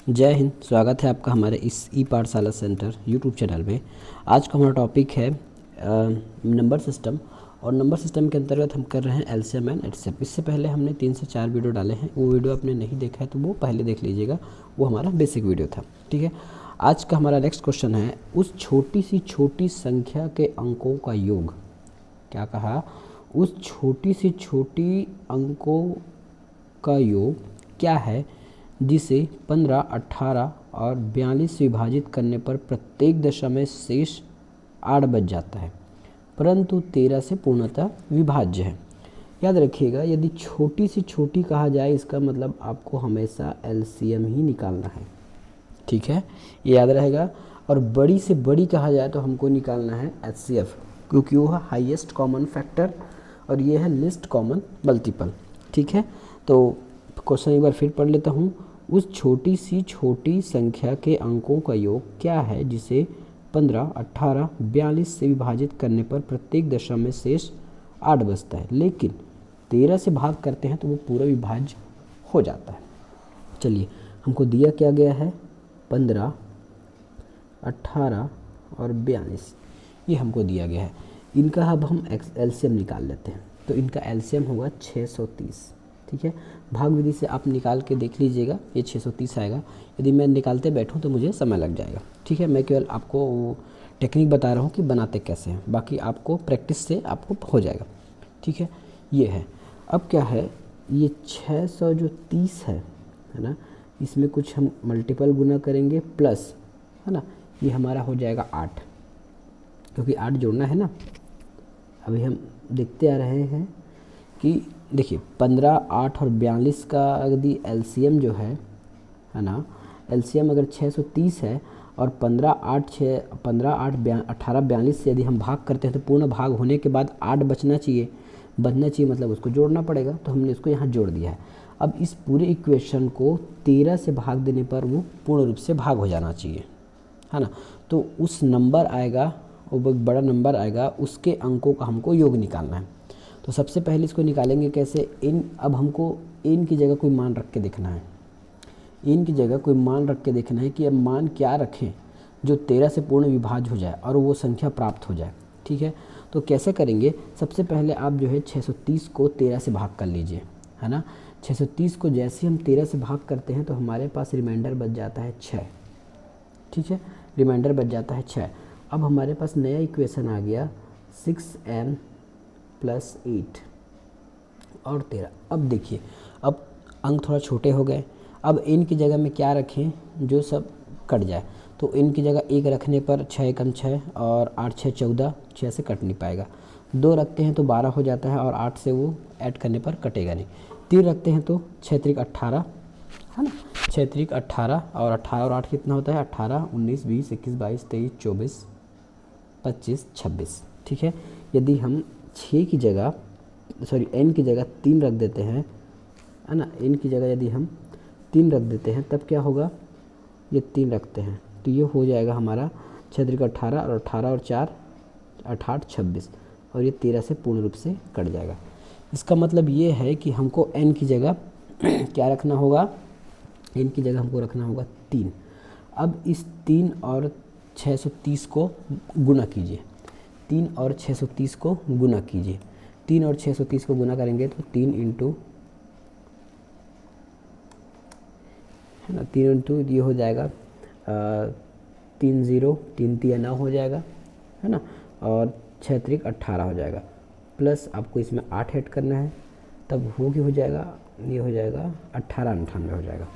जय हिंद। स्वागत है आपका हमारे इस ई पाठशाला सेंटर यूट्यूब चैनल में। आज का हमारा टॉपिक है नंबर सिस्टम, और नंबर सिस्टम के अंतर्गत हम कर रहे हैं एलसीएम एंड एचसीएफ। इससे पहले हमने 3 से 4 वीडियो डाले हैं, वो वीडियो आपने नहीं देखा है तो वो पहले देख लीजिएगा, वो हमारा बेसिक वीडियो था। ठीक है, आज का हमारा नेक्स्ट क्वेश्चन है, उस छोटी सी छोटी संख्या के अंकों का योग। क्या कहा? उस छोटी सी छोटी अंकों का योग क्या है जिसे 15, 18 और 42 से विभाजित करने पर प्रत्येक दशा में शेष 8 बच जाता है, परंतु 13 से पूर्णतः विभाज्य है। याद रखिएगा, यदि छोटी से छोटी कहा जाए इसका मतलब आपको हमेशा एलसीएम ही निकालना है। ठीक है, ये याद रहेगा। और बड़ी से बड़ी कहा जाए तो हमको निकालना है एचसीएफ, क्योंकि वो है हाईएस्ट कॉमन फैक्टर और ये है लिस्ट कॉमन मल्टीपल। ठीक है, तो क्वेश्चन एक बार फिर पढ़ लेता हूँ। उस छोटी सी छोटी संख्या के अंकों का योग क्या है जिसे 15, 18, 42 से विभाजित करने पर प्रत्येक दशा में शेष 8 बचता है, लेकिन 13 से भाग करते हैं तो वो पूरा विभाज्य हो जाता है। चलिए, हमको दिया क्या गया है? 15, 18 और 42 ये हमको दिया गया है। इनका अब हम एलसीएम निकाल लेते हैं, तो इनका एलसीएम होगा 630। ठीक है, भाग विधि से आप निकाल के देख लीजिएगा, ये 630 आएगा। यदि मैं निकालते बैठूं तो मुझे समय लग जाएगा। ठीक है, मैं केवल आपको टेक्निक बता रहा हूँ कि बनाते कैसे हैं, बाकी आपको प्रैक्टिस से आपको हो जाएगा। ठीक है, ये है। अब क्या है, ये 630 है ना, इसमें कुछ हम मल्टीपल गुना करेंगे प्लस, है ना, ये हमारा हो जाएगा 8, क्योंकि 8 जोड़ना है ना। अभी हम देखते आ रहे हैं कि देखिए 15, 8 और 42 का यदि एलसीएम जो है ना, एलसीएम अगर 630 है और 15, 8, 18, 42 से यदि हम भाग करते हैं तो पूर्ण भाग होने के बाद 8 बचना चाहिए मतलब उसको जोड़ना पड़ेगा, तो हमने इसको यहाँ जोड़ दिया है। अब इस पूरे इक्वेशन को 13 से भाग देने पर वो पूर्ण रूप से भाग हो जाना चाहिए, है ना। तो उस नंबर आएगा, वो एक बड़ा नंबर आएगा, उसके अंकों का हमको योग निकालना है। तो सबसे पहले इसको निकालेंगे कैसे? अब हमको इन की जगह कोई मान रख के देखना है। इन की जगह कोई मान रख के देखना है कि अब मान क्या रखें जो 13 से पूर्ण विभाज्य हो जाए और वो संख्या प्राप्त हो जाए। ठीक है, तो कैसे करेंगे? सबसे पहले आप जो है 630 को 13 से भाग कर लीजिए, है ना। 630 को जैसे हम 13 से भाग करते हैं तो हमारे पास रिमाइंडर बच जाता है 6। ठीक है, रिमाइंडर बच जाता है 6। अब हमारे पास नया इक्वेशन आ गया 6n + 8 और 13। अब देखिए, अब अंक थोड़ा छोटे हो गए। अब इन की जगह में क्या रखें जो सब कट जाए? तो इन की जगह 1 रखने पर 6 × 6 और 8 × 6 14, 6 से कट नहीं पाएगा। 2 रखते हैं तो 12 हो जाता है और 8 से वो ऐड करने पर कटेगा नहीं। 3 रखते हैं तो 6 × 3 = 18, है ना। 6 × 3 = 18 और 18 और 8 कितना होता है? 18, 19, 20, 21, 22, 23, 24, 25, 26। ठीक है, यदि हम 6 की जगह n की जगह 3 रख देते हैं, है ना, n की जगह यदि हम 3 रख देते हैं तब क्या होगा? ये 3 रखते हैं तो ये हो जाएगा हमारा 6 × 3 = 18 और 18 और 4 18, 26 और ये 13 से पूर्ण रूप से कट जाएगा। इसका मतलब ये है कि हमको n की जगह क्या रखना होगा? n की जगह हमको रखना होगा 3। अब इस 3 और 630 को गुना कीजिए, 3 और 630 को गुना कीजिए। 3 और 630 को गुना करेंगे तो 3 इंटू, है ना, 3 इंटू ये हो जाएगा 3 0, 3 3 9 हो जाएगा, है ना, और 6 × 3 = 18 हो जाएगा। प्लस आपको इसमें 8 ऐड करना है, तब हो जाएगा, ये हो जाएगा 1898 हो जाएगा।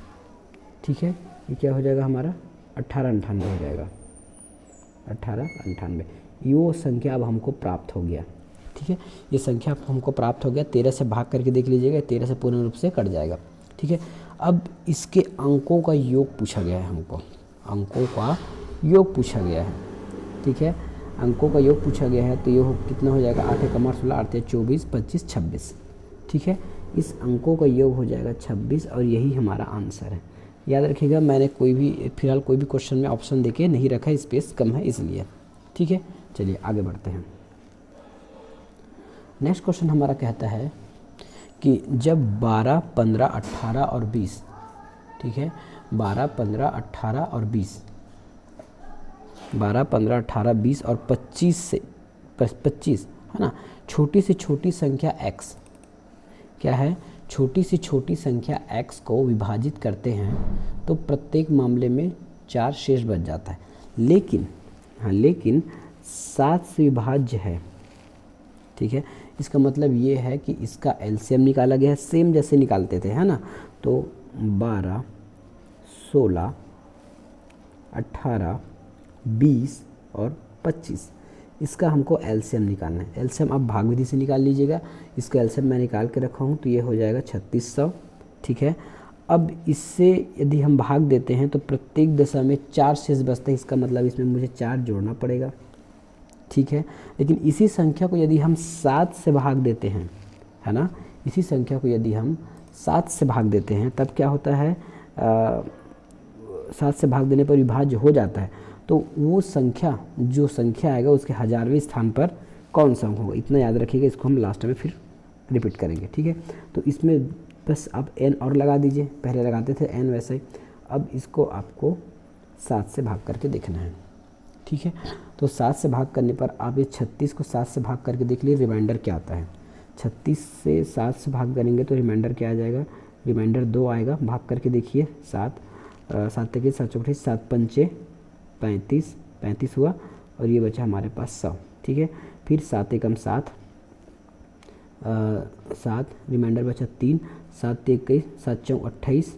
ठीक है, ये क्या हो जाएगा हमारा? 1898 हो जाएगा, 1898। ये संख्या अब हमको प्राप्त हो गया। ठीक है, ये संख्या हमको प्राप्त हो गया। 13 से भाग करके देख लीजिएगा, 13 से पूर्ण रूप से कट जाएगा। ठीक है, अब इसके अंकों का योग पूछा गया है हमको, अंकों का योग पूछा गया है। ठीक है, अंकों का योग पूछा गया है तो ये कितना हो जाएगा? 8 × 1 = 16, 8 × 24, 25, 26। ठीक है, इस अंकों का योग हो जाएगा 26 और यही हमारा आंसर है। याद रखिएगा, मैंने फिलहाल कोई भी क्वेश्चन में ऑप्शन देके नहीं रखा, स्पेस कम है इसलिए। ठीक है, चलिए आगे बढ़ते हैं। नेक्स्ट क्वेश्चन हमारा कहता है कि जब 12, 15, 18 और 20 ठीक है। 12, 15, 18 और 20, 12, 15, 18, 20 और 25 से 25 है ना। छोटी से छोटी संख्या x क्या है, छोटी से छोटी संख्या x को विभाजित करते हैं तो प्रत्येक मामले में 4 शेष बच जाता है। लेकिन 7 से विभाज्य है, ठीक है। इसका मतलब ये है कि इसका एलसीएम निकाला गया है, सेम जैसे निकालते थे, है ना। तो 12, 16, 18, 20 और 25, इसका हमको एलसीएम निकालना है। एलसीएम आप भाग विधि से निकाल लीजिएगा। इसका एलसीएम मैं निकाल के रखा हूँ, तो ये हो जाएगा 3600, ठीक है। अब इससे यदि हम भाग देते हैं तो प्रत्येक दशा में 4 शेष बचते हैं, इसका मतलब इसमें मुझे 4 जोड़ना पड़ेगा, ठीक है। लेकिन इसी संख्या को यदि हम 7 से भाग देते हैं, है ना, इसी संख्या को यदि हम 7 से भाग देते हैं तब क्या होता है, 7 से भाग देने पर विभाज्य हो जाता है। तो वो संख्या, जो संख्या आएगा उसके 1000वें स्थान पर कौन सा अंक होगा, इतना याद रखिएगा। इसको हम लास्ट में फिर रिपीट करेंगे, ठीक है। तो इसमें बस आप n और लगा दीजिए, पहले लगाते थे n वैसे ही। अब इसको आपको 7 से भाग करके देखना है, ठीक है। तो 7 से भाग करने पर आप ये 36 को 7 से भाग करके देख लीजिए रिमाइंडर क्या आता है। 36 से 7 से भाग करेंगे तो रिमाइंडर क्या आ जाएगा, रिमाइंडर 2 आएगा। भाग करके देखिए, 7 तक 7 चौक 7 पंचे 35, 35 हुआ और ये बचा हमारे पास 100, ठीक है। फिर 7 एकम 7, 7 रिमाइंडर बचा 3, 7 21, 7 चौक 28,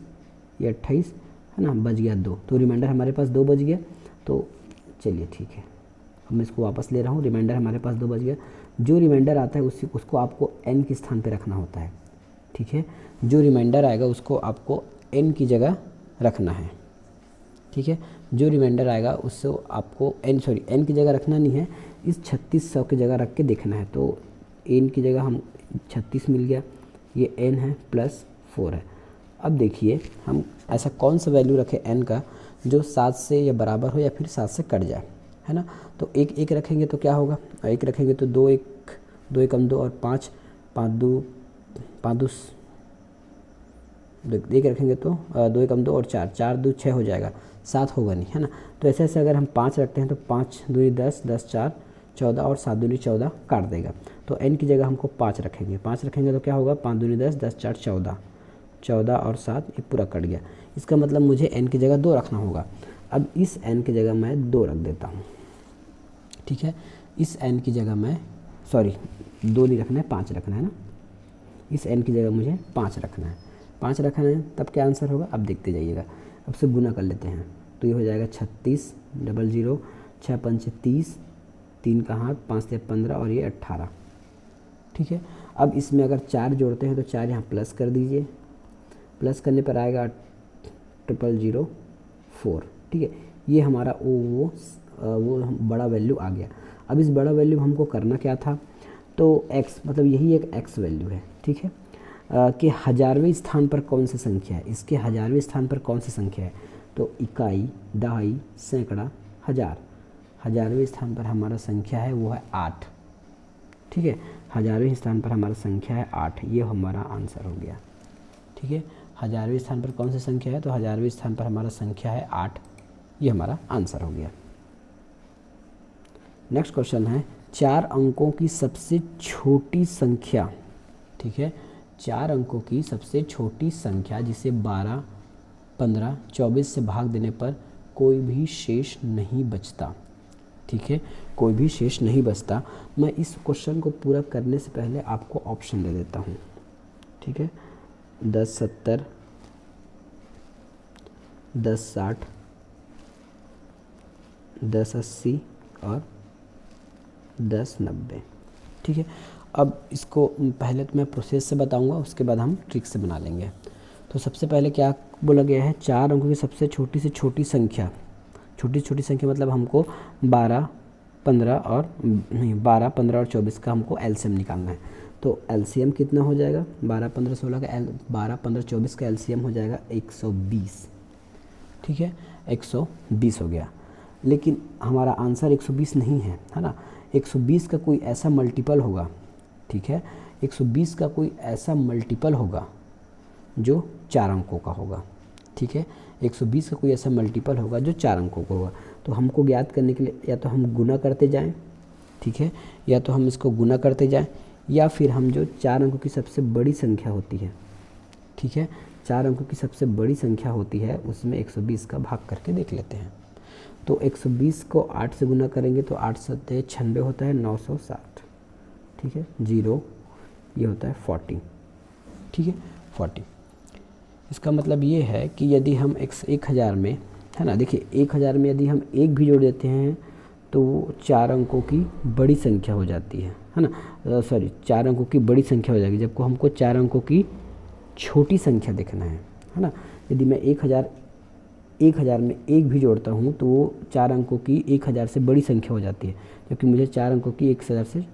ये 28 है ना, बच गया 2, तो रिमाइंडर हमारे पास 2 बच गया। तो चलिए ठीक है, अब मैं इसको वापस ले रहा हूँ। रिमाइंडर हमारे पास 2 बच गया। जो रिमाइंडर आता है उसको आपको n के स्थान पे रखना होता है, ठीक है। जो रिमाइंडर आएगा उसको आपको n की जगह रखना है, ठीक है। जो रिमाइंडर आएगा उससे आपको n की जगह रखना नहीं है, इस 3600 की जगह रख के देखना है। तो n की जगह हम 36 मिल गया, ये n है प्लस 4 है। अब देखिए हम ऐसा कौन सा वैल्यू रखें n का जो 7 से या बराबर हो या फिर 7 से कट जाए, है ना। तो एक रखेंगे तो क्या होगा, एक रखेंगे तो 2 एकम 2 और 5 2 एक रखेंगे तो 2 एकम 2 और 4 2 6 हो जाएगा, 7 होगा नहीं, है ना। तो ऐसे ऐसे अगर हम 5 रखते हैं तो 5 दूनी 10, 10 4 14 और 7 दूनी 14 काट देगा। तो n की जगह हमको 5 रखेंगे, 5 रखेंगे तो क्या होगा, 5 दूनी 10, 10 4 14, 14 और 7 ये पूरा कट गया। इसका मतलब मुझे n की जगह 2 रखना होगा। अब इस n की जगह मैं 2 रख देता हूँ, ठीक है। इस n की जगह मैं 2 नहीं रखना है, 5 रखना है ना। इस n की जगह मुझे 5 रखना है, 5 रखना है, तब क्या आंसर होगा अब देखते जाइएगा। अब से गुना कर लेते हैं तो ये हो जाएगा 36 00, 6 पंचे 30, 3 का हाथ 5 से 15 और ये 18, ठीक है। अब इसमें अगर 4 जोड़ते हैं तो 4 यहाँ प्लस कर दीजिए, प्लस करने पर आएगा 0004, ठीक है। ये हमारा वो बड़ा वैल्यू आ गया। अब इस बड़ा वैल्यू हमको करना क्या था, तो x मतलब यही एक x वैल्यू है, ठीक है। कि 1000वें स्थान पर कौन सी संख्या है, इसके 1000वें स्थान पर कौन सी संख्या है, तो इकाई, दहाई, सैकड़ा, हज़ार। 1000वें स्थान पर हमारा संख्या है वो है 8, ठीक है। 1000वें स्थान पर हमारा संख्या है 8, ये हमारा आंसर हो गया, ठीक है। 1000वें स्थान पर कौन सी संख्या है, तो 1000वें स्थान पर हमारा संख्या है 8, ये हमारा आंसर हो गया। नेक्स्ट क्वेश्चन है 4 अंकों की सबसे छोटी संख्या, ठीक है। 4 अंकों की सबसे छोटी संख्या जिसे 12, 15, 24 से भाग देने पर कोई भी शेष नहीं बचता, ठीक है, कोई भी शेष नहीं बचता। मैं इस क्वेश्चन को पूरा करने से पहले आपको ऑप्शन दे देता हूँ, ठीक है। 10 70, 10 60, 10 80 और 10 90, ठीक है। अब इसको पहले तो मैं प्रोसेस से बताऊंगा, उसके बाद हम ट्रिक से बना लेंगे। तो सबसे पहले क्या बोला गया है, 4 अंकों की सबसे छोटी से छोटी संख्या, छोटी छोटी संख्या मतलब हमको 12, 15 और 24 का हमको एलसीएम निकालना है। तो एलसीएम कितना हो जाएगा, 12, 15, 16 का 12, 15, 24 का एलसीएम हो जाएगा 120, ठीक है, 120 हो गया। लेकिन हमारा आंसर 120 नहीं है, है ना। 120 का कोई ऐसा मल्टीपल होगा, ठीक है, 120 का कोई ऐसा मल्टीपल होगा जो 4 अंकों का होगा, ठीक है। 120 का कोई ऐसा मल्टीपल होगा जो 4 अंकों को होगा। तो हमको ज्ञात करने के लिए या तो हम गुना करते जाएं, ठीक है, या तो हम इसको गुना करते जाएं, या फिर हम जो 4 अंकों की सबसे बड़ी संख्या होती है, ठीक है, 4 अंकों की सबसे बड़ी संख्या होती है उसमें 120 का भाग करके देख लेते हैं। तो 120 को 8 से गुना करेंगे तो 8 सत्ते 96 होता है 960, ठीक है, 0 ये होता है 40, ठीक है, 40। इसका मतलब ये है कि यदि हम 1000 में, है ना, देखिए 1000 में यदि हम 1 भी जोड़ देते हैं तो वो 4 अंकों की बड़ी संख्या हो जाती है ना, सॉरी 4 अंकों की बड़ी संख्या हो जाएगी, जबकि हमको 4 अंकों की छोटी संख्या देखना है ना। यदि मैं 1000 में 1 भी जोड़ता हूँ तो वो 4 अंकों की 1000 से बड़ी संख्या हो जाती है, जबकि मुझे 4 अंकों की 1000 से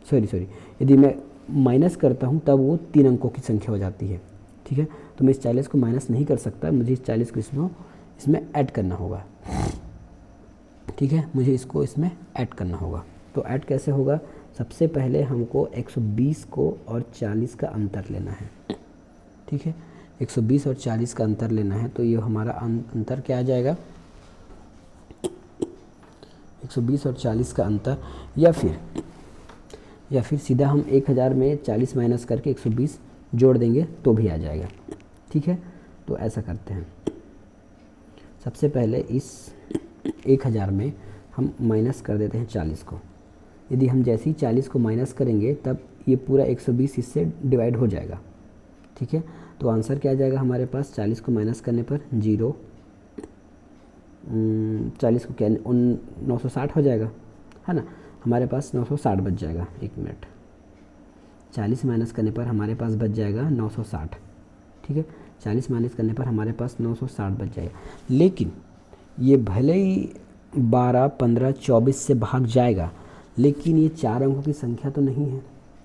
सॉरी यदि मैं माइनस करता हूँ तब वो 3 अंकों की संख्या हो जाती है, ठीक है। तो मैं इस 40 को माइनस नहीं कर सकता, मुझे इस 40 को इसमें ऐड करना होगा, ठीक है, मुझे इसको इसमें ऐड करना होगा। तो ऐड कैसे होगा? सबसे पहले हमको 120 को और 40 का अंतर लेना है, ठीक है, 120 और 40 का अंतर लेना है। तो ये हमारा अंतर क्या आ जाएगा? 120 और 40 का अंतर, या फिर सीधा हम 1000 में 40 माइनस करके 120 जोड़ देंगे तो भी आ जाएगा, ठीक है। तो ऐसा करते हैं, सबसे पहले इस 1000 में हम माइनस कर देते हैं 40 को। यदि हम जैसे ही 40 को माइनस करेंगे तब ये पूरा 120 इससे डिवाइड हो जाएगा, ठीक है। तो आंसर क्या आ जाएगा हमारे पास? 40 को माइनस करने पर 0, 40 को क्या 960 हो जाएगा, है ना, हमारे पास 960 बच जाएगा। 1 मिनट, 40 माइनस करने पर हमारे पास बच जाएगा 960, ठीक है, 40 माइनस करने पर हमारे पास 960 बच जाएगा। लेकिन ये भले ही 12, 15, 24 से भाग जाएगा, लेकिन ये 4 अंकों की संख्या तो नहीं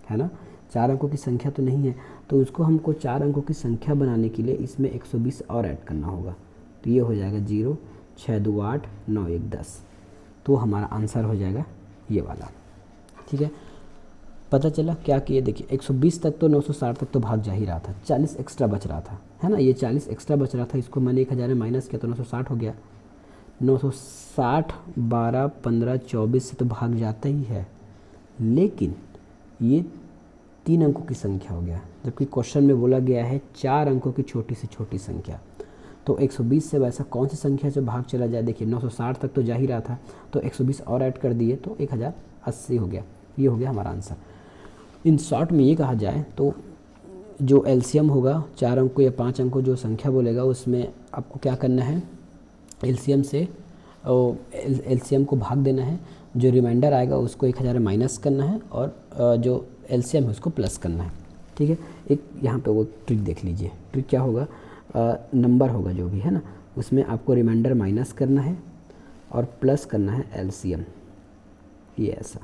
है ना, 4 अंकों की संख्या तो नहीं है। तो उसको हमको 4 अंकों की संख्या बनाने के लिए इसमें 120 और ऐड करना होगा। तो ये हो जाएगा 0, 6 2 8, 9 1 10। तो हमारा आंसर हो जाएगा ये वाला, ठीक है। पता चला क्या कि ये देखिए 120 तक तो 960 तक तो भाग जा ही रहा था, 40 एक्स्ट्रा बच रहा था, है ना, ये 40 एक्स्ट्रा बच रहा था, इसको मैंने 1000 में माइनस किया तो 960 हो गया। 960 12, 15, 24 से तो भाग जाता ही है, लेकिन ये 3 अंकों की संख्या हो गया, जबकि क्वेश्चन में बोला गया है 4 अंकों की छोटी से छोटी संख्या। तो 120 से वैसा कौन सी संख्या से भाग चला जाए? देखिए 960 तक तो जा ही रहा था, तो 120 और ऐड कर दिए तो 1080 हो गया। ये हो गया हमारा आंसर। इन शॉर्ट में ये कहा जाए तो जो एलसीएम होगा 4 अंकों या 5 अंकों जो संख्या बोलेगा उसमें आपको क्या करना है? एलसीएम से एलसीएम को भाग देना है, जो रिमाइंडर आएगा उसको 1000 में माइनस करना है, और जो एलसीएम है उसको प्लस करना है, ठीक है। एक यहाँ पे वो ट्रिक देख लीजिए, ट्रिक क्या होगा? नंबर होगा जो भी है ना, उसमें आपको रिमाइंडर माइनस करना है और प्लस करना है एलसीएम, ये ऐसा,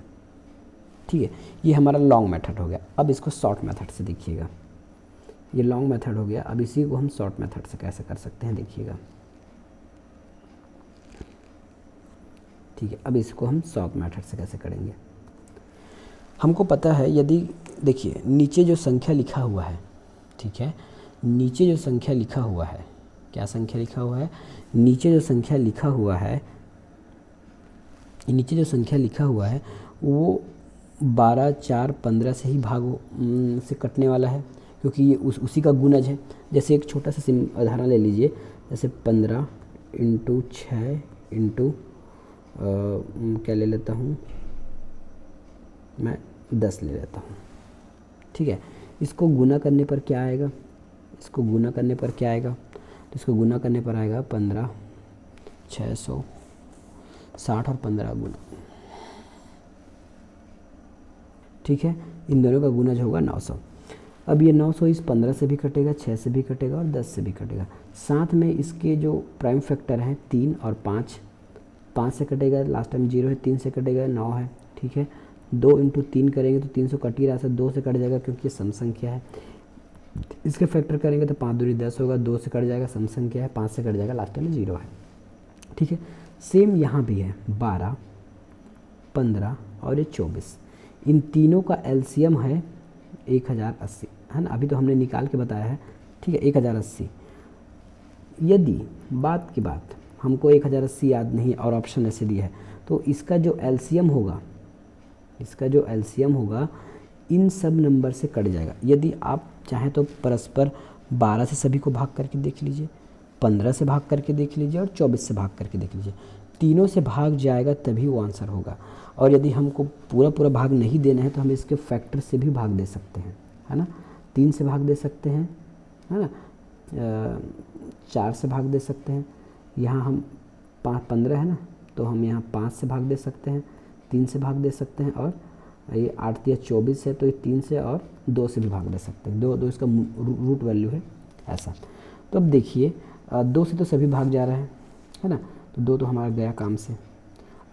ठीक है। ये हमारा लॉन्ग मेथड हो गया। अब इसको शॉर्ट मेथड से देखिएगा, ये लॉन्ग मेथड हो गया। अब इसी को हम शॉर्ट मेथड से कैसे कर सकते हैं देखिएगा, ठीक है। अब इसको हम शॉर्ट मेथड से कैसे करेंगे? हमको पता है, यदि देखिए नीचे जो संख्या लिखा हुआ है, ठीक है, नीचे जो संख्या लिखा हुआ है, क्या संख्या लिखा हुआ है? नीचे जो संख्या लिखा हुआ है, नीचे जो संख्या लिखा हुआ है वो 12, 4, 15 से ही भाग से कटने वाला है, क्योंकि ये उसी का गुणज है। जैसे एक छोटा सा उदाहरण ले लीजिए, जैसे 15 × 6 × क्या ले लेता हूँ मैं, 10 ले लेता हूँ, ठीक है। इसको गुना करने पर क्या आएगा? इसको गुना करने पर क्या आएगा? तो इसको गुना करने पर आएगा 15, 660 और 15 गुना, ठीक है। इन दोनों का गुणज होगा 900। अब ये 900 इस 15 से भी कटेगा, 6 से भी कटेगा और 10 से भी कटेगा। साथ में इसके जो प्राइम फैक्टर हैं 3 और 5, 5 से कटेगा, लास्ट टाइम 0 है, 3 से कटेगा 9 है, ठीक है। 2 × 3 करेंगे तो 300 कट ही रहा था, 2 से कट जाएगा क्योंकि ये सम संख्या है। इसके फैक्टर करेंगे तो 5 दूनी 10 होगा, 2 से कट जाएगा, सम संख्या है, 5 से कट जाएगा, लास्ट टाइम 0 है, ठीक है। सेम यहाँ भी है 12, 15 और ये 24, इन तीनों का एलसीएम है 1080, है ना। अभी तो हमने निकाल के बताया है, ठीक है, 1080। यदि बात की बात हमको 1080 याद नहीं और ऑप्शन ऐसे दिया है, तो इसका जो एलसीएम होगा इन सब नंबर से कट जाएगा। यदि आप चाहें तो परस्पर 12 से सभी को भाग करके देख लीजिए, 15 से भाग करके देख लीजिए और 24 से भाग करके देख लीजिए, तीनों से भाग जाएगा तभी वो आंसर होगा। और यदि हमको पूरा भाग नहीं देना है तो हम इसके फैक्टर से भी भाग दे सकते हैं, है ना। 3 से भाग दे सकते हैं, है ना, 4 से भाग दे सकते हैं, यहाँ हम 15 है ना, तो हम यहाँ 5 से भाग दे सकते हैं, 3 से भाग दे सकते हैं, और ये 8 या 24 है तो ये 3 से और 2 से भी भाग दे सकते हैं। दो इसका रूट वैल्यू है ऐसा। तो अब देखिए 2 से तो सभी भाग जा रहा है ना, तो 2 तो हमारा गया काम से।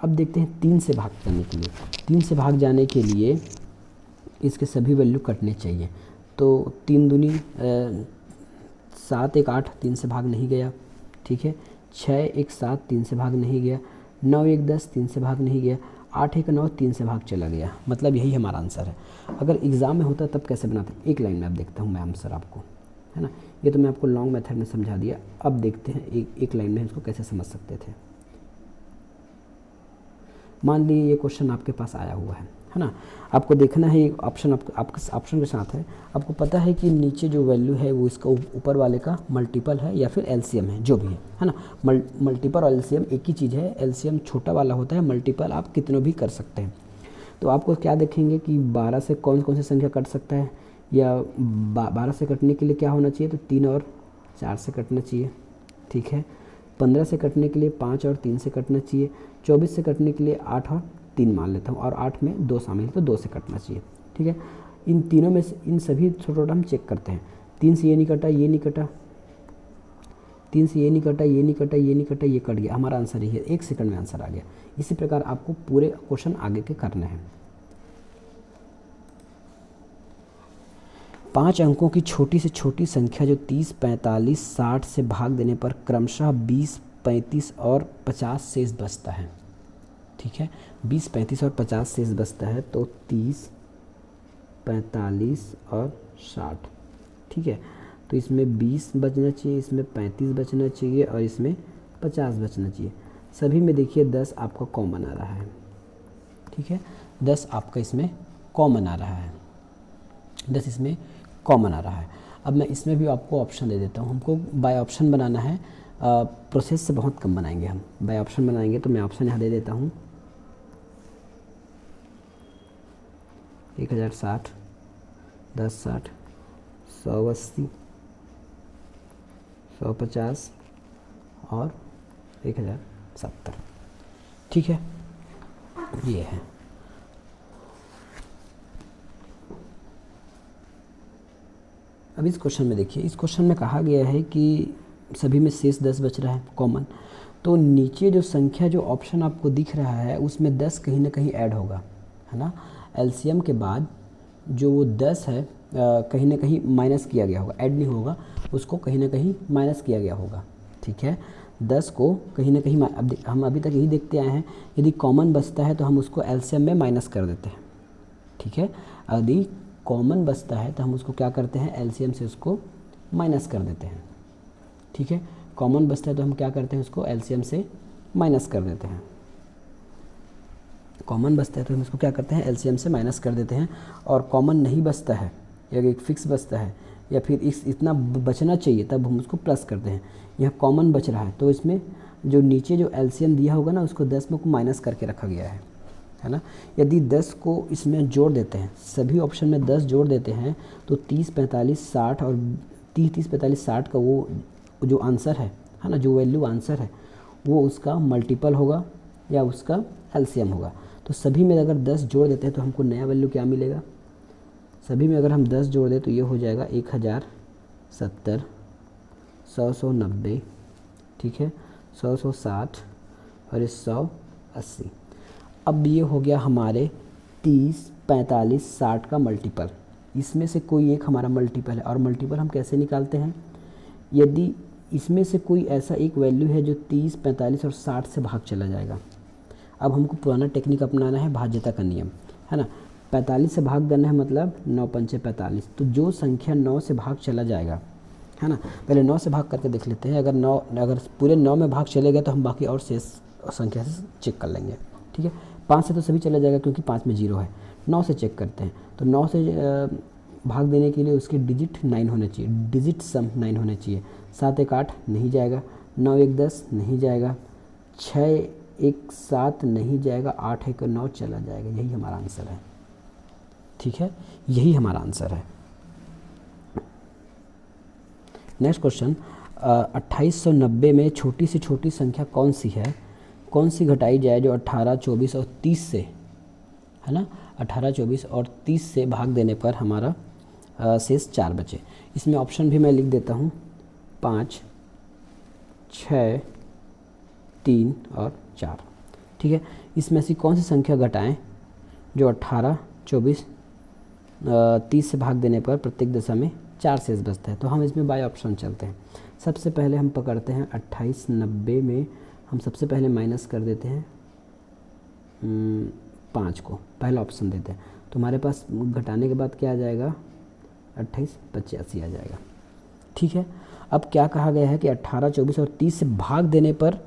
अब देखते हैं 3 से भाग करने के लिए। 3 से भाग जाने के लिए इसके सभी वैल्यू कटने चाहिए। तो 3 दूनी 7 1 8, 3 से भाग नहीं गया, ठीक है। 6 1 7, 3 से भाग नहीं गया। 9 1 10, 3 से भाग नहीं गया। 8 1 9, 3 से भाग चला गया। मतलब यही हमारा आंसर है। अगर एग्ज़ाम में होता तब कैसे बनाते, एक लाइन में आप देखता हूँ मैं आंसर आपको, है ना। ये तो मैं आपको लॉन्ग मेथड में समझा दिया। अब देखते हैं एक लाइन में इसको कैसे समझ सकते थे। मान लीजिए ये क्वेश्चन आपके पास आया हुआ है ना। आपको देखना है ये ऑप्शन आपके ऑप्शन के साथ है। आपको पता है कि नीचे जो वैल्यू है वो इसका ऊपर वाले का मल्टीपल है या फिर एलसीएम है, जो भी है ना। मल्टीपल और एलसीएम एक ही चीज़ है। एलसीएम छोटा वाला होता है, मल्टीपल आप कितनों भी कर सकते हैं। तो आपको क्या देखेंगे कि 12 से कौन कौन सी संख्या कट सकता है, या 12 से कटने के लिए क्या होना चाहिए, तो 3 और 4 से कटना चाहिए, ठीक है। 15 से कटने के लिए 5 और 3 से कटना चाहिए। 24 से कटने के लिए 8 और 3 मान लेता हूँ, और 8 में 2 शामिल है तो 2 से कटना चाहिए, ठीक है। इन तीनों में से इन सभी छोटा हम चेक करते हैं। 3 से ये नहीं कटा, ये नहीं कटा, 3 से ये नहीं कटा, ये नहीं कटा, ये नहीं कटा, ये कट गया। हमारा आंसर यही है, 1 सेकंड में आंसर आ गया। इसी प्रकार आपको पूरे क्वेश्चन आगे के करने हैं। 5 अंकों की छोटी से छोटी संख्या जो 30 45 60 से भाग देने पर क्रमशः 20 35 और 50 शेष बचता है, ठीक है। 20 35 और 50 शेष बचता है, तो 30 45 और 60, ठीक है। तो इसमें 20 बचना चाहिए, इसमें 35 बचना चाहिए और इसमें 50 बचना चाहिए। सभी में देखिए 10 आपका कॉमन आ रहा है, ठीक है। 10 आपका इसमें कॉमन आ रहा है, 10 इसमें कॉमन आ रहा है। अब मैं इसमें भी आपको ऑप्शन दे देता हूँ। हमको बाय ऑप्शन बनाना है, प्रोसेस से बहुत कम बनाएंगे हम। बाय ऑप्शन बनाएंगे तो मैं ऑप्शन यहाँ दे देता हूँ 1060, 1060, 180, 150 और 1070, ठीक है। ये है। अब इस क्वेश्चन में देखिए, इस क्वेश्चन में कहा गया है कि सभी में शेष 10 बच रहा है कॉमन। तो नीचे जो संख्या जो ऑप्शन आपको दिख रहा है उसमें 10 कहीं ना कहीं ऐड होगा, है ना। एलसीएम के बाद जो वो 10 है कहीं ना कहीं माइनस किया गया होगा, ऐड नहीं होगा, उसको कहीं ना कहीं माइनस किया गया होगा, ठीक है। 10 को कहीं ना कहीं हम अभी तक यही देखते आए हैं, यदि कॉमन बचता है तो हम उसको एलसीएम में माइनस कर देते हैं, ठीक है। यदि कॉमन बचता है तो हम उसको क्या करते हैं, एलसीएम से उसको माइनस कर देते हैं, ठीक है। कॉमन बचता है तो हम क्या करते हैं, उसको एलसीएम से माइनस कर देते हैं। कॉमन बचता है तो हम इसको क्या करते हैं, एलसीएम से माइनस कर देते हैं। और कॉमन नहीं बचता है या एक फिक्स बचता है या फिर इतना बचना चाहिए तब हम उसको प्लस करते हैं। यह कॉमन बच रहा है तो इसमें जो नीचे जो एलसीएम दिया होगा ना उसको 10 में को माइनस करके रखा गया है ना। यदि 10 को इसमें जोड़ देते हैं, सभी ऑप्शन में 10 जोड़ देते हैं तो 30 45 60 और 30 45 60 का वो जो आंसर है ना, जो वैल्यू आंसर है वो उसका मल्टीपल होगा या उसका एलसीएम होगा। तो सभी में अगर 10 जोड़ देते हैं तो हमको नया वैल्यू क्या मिलेगा, सभी में अगर हम 10 जोड़ दें तो ये हो जाएगा 1070, 100 ठीक है, 100 और 180। अब ये हो गया हमारे 30 45 60 का मल्टीपल। इसमें से कोई एक हमारा मल्टीपल है और मल्टीपल हम कैसे निकालते हैं, यदि इसमें से कोई ऐसा एक वैल्यू है जो 30 45 और 60 से भाग चला जाएगा। अब हमको पुराना टेक्निक अपनाना है, भाज्यता का नियम, है ना। 45 से भाग करना है मतलब 9 पंचे 45, तो जो संख्या 9 से भाग चला जाएगा, है ना। पहले 9 से भाग करके देख लेते हैं, अगर पूरे 9 में भाग चले गए तो हम बाकी और शेष संख्या से चेक कर लेंगे, ठीक है। 5 से तो सभी चला जाएगा क्योंकि 5 में 0 है। 9 से चेक करते हैं, तो 9 से भाग देने के लिए उसके डिजिट 9 होने चाहिए, डिजिट सम 9 होने चाहिए। 7 1 8 नहीं जाएगा, 9 1 10 नहीं जाएगा, 6 1 7 नहीं जाएगा, 8 1 9 चला जाएगा। यही हमारा आंसर है, ठीक है, यही हमारा आंसर है। नेक्स्ट क्वेश्चन, 2890 में छोटी से छोटी संख्या कौन सी है, कौन सी घटाई जाए जो 18 24 और 30 से, है ना, 18 24 और 30 से भाग देने पर हमारा शेष 4 बचे। इसमें ऑप्शन भी मैं लिख देता हूँ, 5 6 3 और 4, ठीक है। इसमें से कौन सी संख्या घटाएं जो 18 24 30 से भाग देने पर प्रत्येक दशा में 4 शेष बचता है। तो हम इसमें बाय ऑप्शन चलते हैं। सबसे पहले हम पकड़ते हैं 2890 में हम सबसे पहले माइनस कर देते हैं 5 को, पहला ऑप्शन देते हैं। तो हमारे पास घटाने के बाद क्या आ जाएगा, 28 85 आ जाएगा, ठीक है। अब क्या कहा गया है कि 18 24 और 30 से भाग देने पर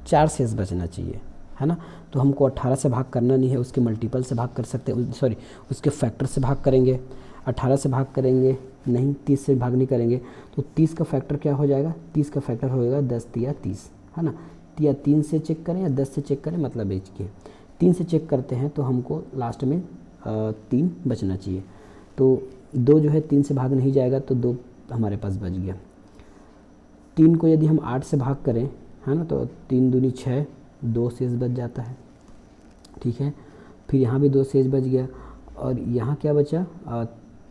4 शेष बचना चाहिए, है ना। तो हमको 18 से भाग करना नहीं है, उसके मल्टीपल से भाग कर सकते हैं, सॉरी उसके फैक्टर से भाग करेंगे। 18 से भाग करेंगे नहीं, 30 से भाग नहीं करेंगे, तो 30 का फैक्टर क्या हो जाएगा, 30 का फैक्टर होएगा 10 या 30, है ना। या 3 से चेक करें या 10 से चेक करें, मतलब एक के 3 से चेक करते हैं तो हमको लास्ट में 3 बचना चाहिए। तो 2 जो है 3 से भाग नहीं जाएगा, तो 2 हमारे पास बच गया। 3 को यदि हम 8 से भाग करें, है ना, तो 3 दूनी 6, 2 शेष बच जाता है, ठीक है। फिर यहाँ भी 2 शेष बच गया, और यहाँ क्या बचा,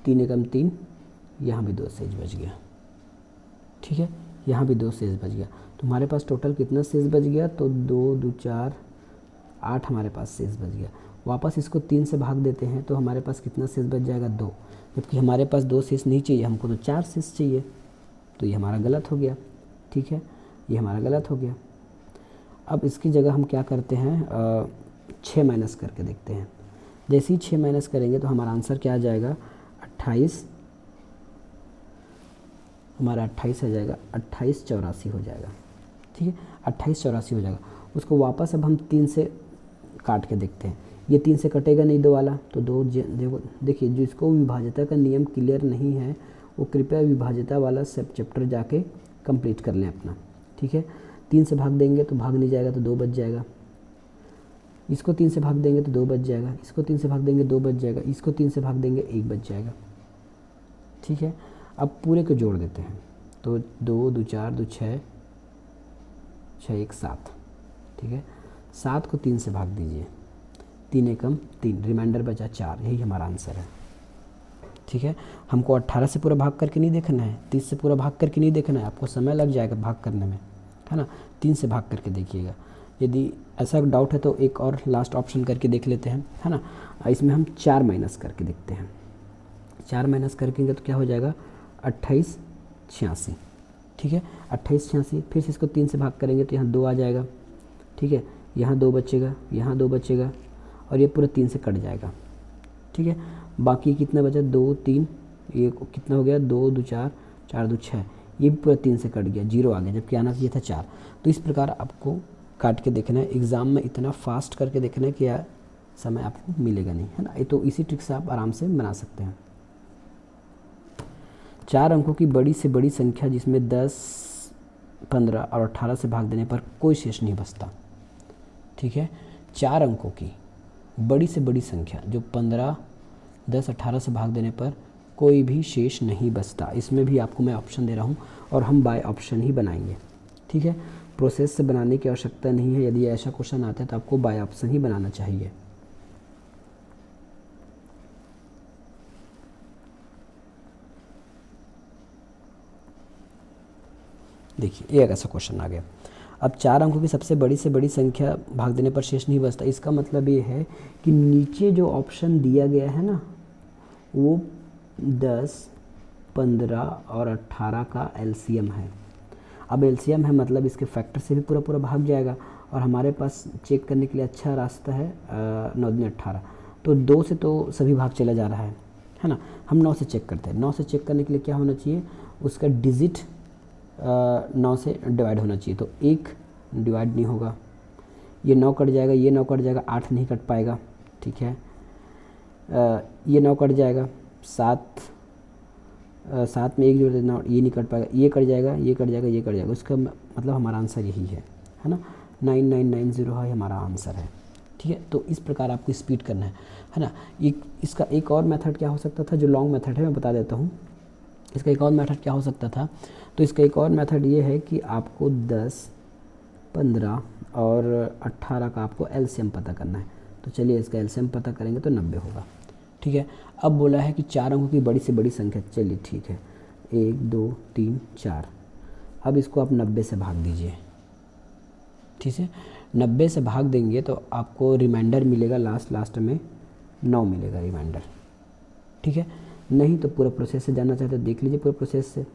3 एकम 3, यहाँ भी 2 शेष बच गया, ठीक है। यहाँ भी 2 शेष बच गया, तो हमारे पास टोटल कितना शेष बच गया, तो 2 2 4 8 हमारे पास शेष बच गया। वापस इसको 3 से भाग देते हैं तो हमारे पास कितना शेष बच जाएगा, 2, जबकि हमारे पास 2 शेष नहीं चाहिए, हमको तो 4 शेष चाहिए। तो ये हमारा गलत हो गया, ठीक है, ये हमारा गलत हो गया। अब इसकी जगह हम क्या करते हैं, 6 माइनस करके देखते हैं। जैसे ही 6 माइनस करेंगे तो हमारा आंसर क्या आ जाएगा, 28, हमारा 28 आ जाएगा, 28 84 हो जाएगा, ठीक है, 28 84 हो जाएगा। उसको वापस अब हम 3 से काट के देखते हैं, ये 3 से कटेगा नहीं 2 वाला, तो 2 देखिए, जिसको विभाज्यता का नियम क्लियर नहीं है वो कृपया विभाज्यता वाला सब चैप्टर जाके कंप्लीट कर लें अपना, ठीक है। 3 से भाग देंगे तो भाग नहीं जाएगा, तो 2 बच जाएगा। इसको 3 से भाग देंगे तो 2 बच जाएगा, इसको 3 से भाग देंगे 2 बच जाएगा, इसको 3 से भाग देंगे 1 बच जाएगा, ठीक है। अब पूरे को जोड़ देते हैं, तो 2 2 4 2 6 6 1 7, ठीक है। 7 को 3 से भाग दीजिए, 3 एकम 3, रिमाइंडर बचा 4, यही हमारा आंसर है, ठीक है। हमको 18 से पूरा भाग करके नहीं देखना है, 30 से पूरा भाग करके नहीं देखना है, आपको समय लग जाएगा भाग करने में, है ना। 3 से भाग करके देखिएगा। यदि ऐसा डाउट है तो एक और लास्ट ऑप्शन करके देख लेते हैं, है ना। इसमें हम 4 माइनस करके देखते हैं। 4 माइनस करके तो क्या हो जाएगा, 28 86, ठीक है, 28 86। फिर से इसको 3 से भाग करेंगे तो यहाँ 2 आ जाएगा, ठीक है, यहाँ 2 बचेगा, यहाँ 2 बचेगा, और ये पूरा 3 से कट जाएगा, ठीक है। बाकी कितना बचा, 2 3, ये कितना हो गया, 2 2 4 4 2 6, ये भी पूरा 3 से कट गया, 0 आ गया, जबकि आना चाहिए था 4। तो इस प्रकार आपको काट के देखना है। एग्ज़ाम में इतना फास्ट करके देखना है कि यार समय आपको मिलेगा नहीं, है ना। ये तो इसी ट्रिक से आप आराम से बना सकते हैं। 4 अंकों की बड़ी से बड़ी संख्या जिसमें 10 15 और 18 से भाग देने पर कोई शेष नहीं बचता, ठीक है। 4 अंकों की बड़ी से बड़ी संख्या जो 15 10 18 से भाग देने पर कोई भी शेष नहीं बचता। इसमें भी आपको मैं ऑप्शन दे रहा हूँ और हम बाय ऑप्शन ही बनाएंगे, ठीक है। प्रोसेस से बनाने की आवश्यकता नहीं है। यदि ऐसा क्वेश्चन आता है तो आपको बाय ऑप्शन ही बनाना चाहिए। देखिए एक ऐसा क्वेश्चन आ गया। अब 4 अंकों की सबसे बड़ी से बड़ी संख्या भाग देने पर शेष नहीं बचता। इसका मतलब ये है कि नीचे जो ऑप्शन दिया गया है ना, वो 10 15 और 18 का एलसीएम है। अब एलसीएम है मतलब इसके फैक्टर से भी पूरा पूरा भाग जाएगा, और हमारे पास चेक करने के लिए अच्छा रास्ता है 9 दूनी 18, तो 2 से तो सभी भाग चला जा रहा है ना। हम 9 से चेक करते हैं। 9 से चेक करने के लिए क्या होना चाहिए, उसका डिजिट 9 से डिवाइड होना चाहिए। तो 1 डिवाइड नहीं होगा, ये 9 कट जाएगा, ये 9 कट जाएगा, 8 नहीं कट पाएगा, ठीक है। ये 9 कट जाएगा, 7 में 1 जोड़ देना, ये नहीं कट पाएगा, ये कट जाएगा, ये कट जाएगा, ये कट जाएगा। उसका मतलब हमारा आंसर यही है ना, 9990 है हमारा आंसर है, ठीक है। तो इस प्रकार आपको स्पीड करना है ना। इसका एक और मेथड क्या हो सकता था, जो लॉन्ग मेथड है मैं बता देता हूँ। इसका एक और मेथड क्या हो सकता था, तो इसका एक और मेथड ये है कि आपको 10, 15 और 18 का आपको एलसीएम पता करना है। तो चलिए इसका एलसीएम पता करेंगे तो 90 होगा, ठीक है। अब बोला है कि 4 अंकों की बड़ी से बड़ी संख्या, चलिए ठीक है, 1 2 3 4। अब इसको आप 90 से भाग दीजिए, ठीक है। 90 से भाग देंगे तो आपको रिमाइंडर मिलेगा, लास्ट में 9 मिलेगा रिमाइंडर, ठीक है। नहीं तो पूरा प्रोसेस से जानना चाहते देख लीजिए, पूरे प्रोसेस से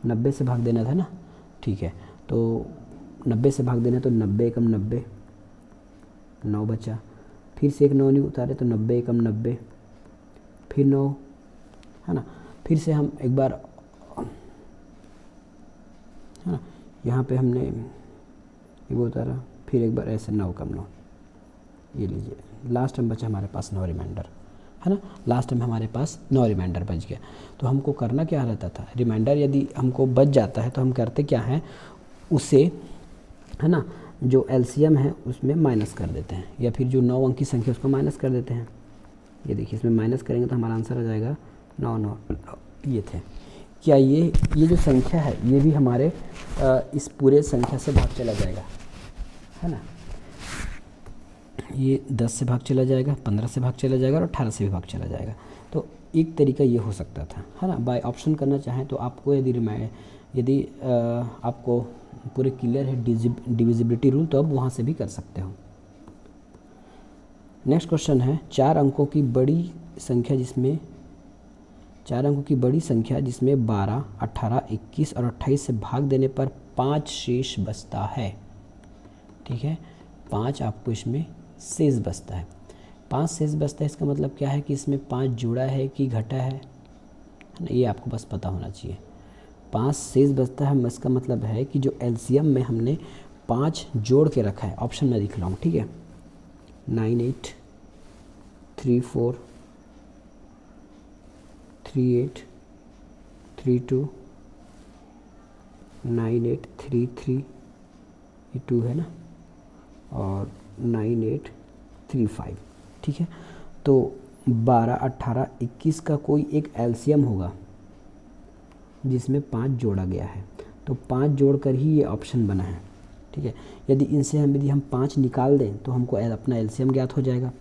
90 से भाग देना था ना, ठीक है। तो 90 से भाग देना, तो 90 एकम 90, 9 बचा, फिर से एक 9 नहीं उतारे तो 90 एकम 90, फिर 9, है ना। फिर से हम एक बार, है ना, यहाँ पे हमने ये उतारा, फिर एक बार ऐसे 9 कम 9, ये लीजिए, लास्ट में बचा हमारे पास 9 रिमाइंडर, है ना। लास्ट में हमारे पास 9 रिमाइंडर बच गया। तो हमको करना क्या रहता था, रिमाइंडर यदि हमको बच जाता है तो हम करते क्या हैं, उसे, है ना, जो एलसीएम है उसमें माइनस कर देते हैं, या फिर जो 9 अंक की संख्या उसको माइनस कर देते हैं। ये देखिए, इसमें माइनस करेंगे तो हमारा आंसर आ जाएगा 9 9। ये थे क्या, ये जो संख्या है ये भी हमारे इस पूरे संख्या से भाग चला जाएगा, है ना। ये 10 से भाग चला जाएगा, 15 से भाग चला जाएगा और 18 से भी भाग चला जाएगा। तो एक तरीका ये हो सकता था, है ना। बाय ऑप्शन करना चाहें तो आपको यदि आपको पूरे क्लियर है डिविजिबिलिटी रूल, तो अब वहाँ से भी कर सकते हो। नेक्स्ट क्वेश्चन है, 4 अंकों की बड़ी संख्या जिसमें 12, 18, 21 और 28 से भाग देने पर 5 शेष बचता है, ठीक है। 5 आपको इसमें शेष बचता है, 5 शेष बचता है। इसका मतलब क्या है कि इसमें 5 जोड़ा है कि घटा है ना, ये आपको बस पता होना चाहिए। 5 शेष बचता है, इसका मतलब है कि जो एलसीएम में हमने 5 जोड़ के रखा है, ऑप्शन में लिख रहा हूँ, ठीक है। 9 8 3 4 3 8 3 2 9 8 3 3, ये 2 है ना, और 9 8 3 5, ठीक है। तो 12, 18, 21 का कोई एक एलसीएम होगा जिसमें 5 जोड़ा गया है, तो 5 जोड़कर ही ये ऑप्शन बना है, ठीक है। यदि हम 5 निकाल दें तो हमको अपना एलसीएम ज्ञात हो जाएगा,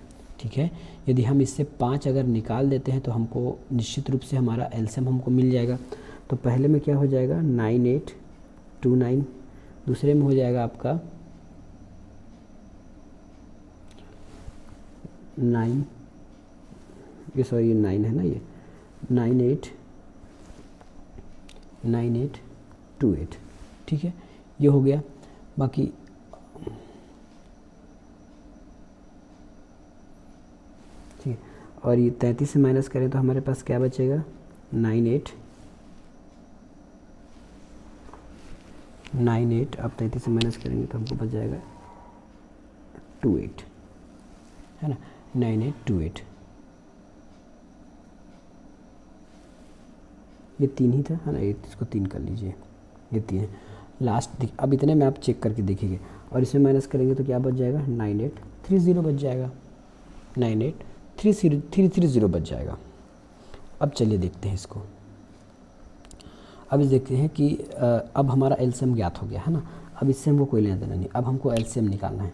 ठीक है। यदि हम इससे 5 अगर निकाल देते हैं तो हमको निश्चित रूप से हमारा एलसीएम हमको मिल जाएगा। तो पहले में क्या हो जाएगा, 9 8 2 9, दूसरे में हो जाएगा आपका 9, ये सॉरी 9 है ना, ये 9 8 2 8, ठीक है। ये हो गया। बाकी ठीक है, और ये 33 से माइनस करें तो हमारे पास क्या बचेगा, 9 8 अब 33 से माइनस करेंगे तो हमको बच जाएगा 2 8, है ना, 9 8 2 8। ये 3 ही था, है ना, इसको 3 कर लीजिए, ये 3 है लास्ट। अब इतने में आप चेक करके देखिए, और इसमें माइनस करेंगे तो क्या बच जाएगा, 9 8 3 0 बच जाएगा, 9 8 3 3 0 बच जाएगा। अब चलिए देखते हैं इसको। अब इस देखते हैं कि अब हमारा एलसीएम ज्ञात हो गया, है ना। अब इससे हमको कोई लेना देना नहीं, अब हमको एलसीएम निकालना है।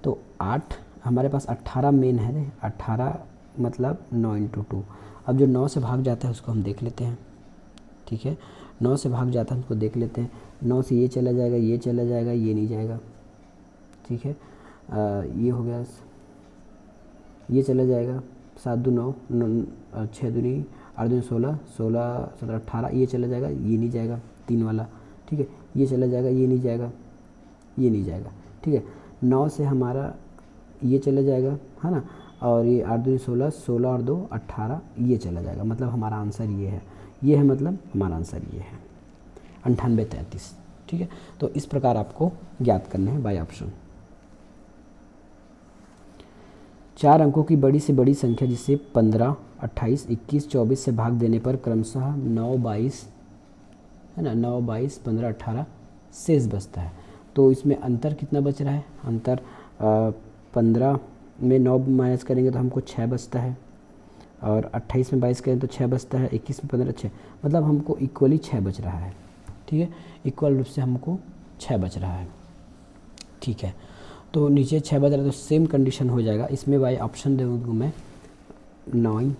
तो 8, हमारे पास 18 मेन है, 18 मतलब 9 × 2। अब जो 9 से भाग जाता है उसको हम देख लेते हैं, ठीक है। 9 से भाग जाता है उसको देख लेते हैं। 9 से ये चला जाएगा, ये चला जाएगा, ये नहीं जाएगा, ठीक है। ये हो गया, ये चला जाएगा, 7 2 9, 6 2 8 2 16, 16 17 18, ये चला जाएगा, ये नहीं जाएगा 3 वाला, ठीक है। ये चला जाएगा, ये नहीं जाएगा, ये नहीं जाएगा, ठीक है। 9 से हमारा ये चला जाएगा, है ना, और ये 8 2 16, 16 और 2 18, ये चला जाएगा। मतलब हमारा आंसर ये है। ये है, मतलब हमारा आंसर ये है 9833। ठीक है, तो इस प्रकार आपको ज्ञात करने हैं बाय ऑप्शन। 4 अंकों की बड़ी से बड़ी संख्या जिसे 15, 28, 21, 24 से भाग देने पर क्रमशः 9, 22 है ना, 9, 22, 15, 18 शेष बचता है। तो इसमें अंतर कितना बच रहा है? अंतर 15 में 9 माइनस करेंगे तो हमको 6 बचता है, और 28 में 22 करें तो 6 बचता है, 21 में 15 6, मतलब हमको इक्वली 6 बच रहा है। ठीक है, इक्वल रूप से हमको 6 बच रहा है। ठीक है, तो नीचे 6 बच रहा है तो सेम कंडीशन हो जाएगा। इसमें बाई ऑप्शन दूँगा मैं 9,